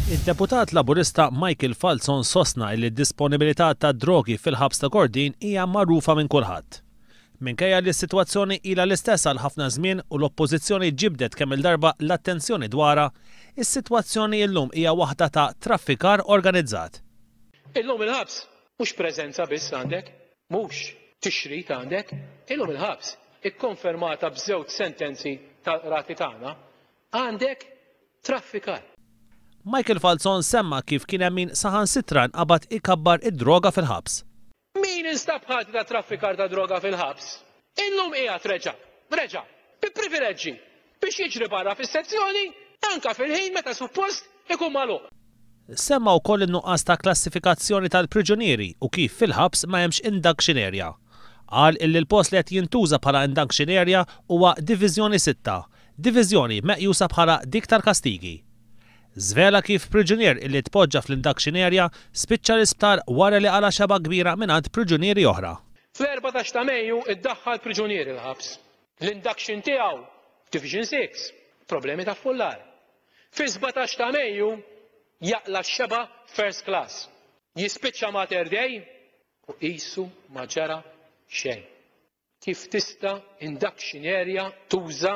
Id-deputat Laburista Michael Falzon sostna li d-disponibilità ta' drogi fil-ħabs ta' Gordin hija magħrufa minn kulħadd. Minkejja li s-sitwazzjoni ilha l-istess għal ħafna żmien u l-Oppożizzjoni ġibdet kemm il-darba l-attenzjoni dwarha, is-sitwazzjoni llum hija waħda ta' traffikar organizzat. Illum il-ħabs mhux preżenza biss għandek, mhux tixrid għandek, illum il-ħabs ikkonfermata b'żewġ sentenzi tal-rati tagħna għandek traffikar. Michael Falzon semma kif kien hemm min saħansitra nqabad ikabbar id-droga fil-ħabs. Min instab ħati ta' traffikar ta' droga fil-ħabs? Illum qiegħed reġa' bi privileġġi biex jiġri barra fis-sezzjoni anke fil-ħin meta suppost ikun magħluq. Semma wkoll in-nuqqas ta' klassifikazzjoni tal-priġunieri u kif fil-ħabs ma hemmx induction area. Qal illi l-post li qed jintuża bħala induction area huwa Diviżjoni 6, diviżjoni meqjusa bħala dik tal-kastigi. Żvela kif priġunier illi tpoġġa fl-induction area spiċċa l-isptar wara li qala xeba kbira mingħand priġunieri oħra. Fl-14 ta' Mejju iddaħħal priġunier il-ħabs. L-induction tiegħu Division 6, problemi ta' fullar. Fi 17 ta' Mejju jaqla x-xeba first class. Jispiċċa mater dej u qisu ma ġara xejn. Kif tista' induction area tuża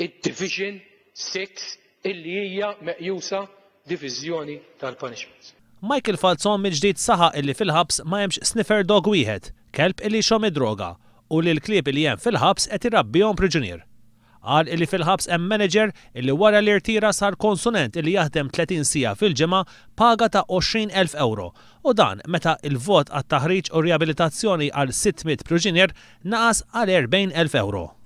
id-Division 6 illi hija meqjusa diviżjoni tal-punishments. Michael Falzon mill-ġdid saħaq illi fil-ħabs ma hemmx sniffer dog wieħed, kelb illi xom id-droga, u li l-klieb illi hemm fil-ħabs qed irabbihom priġunier. Qal illi fil-ħabs hemm manager illi wara li rtira sar konsulent illi jaħdem 30 siegħa fil-ġimgħa paga ta' 20,000 euro u dan meta il-vot għat-taħriġ u riabilitazzjoni għal 600 priġunier naqas għal 40,000 euro.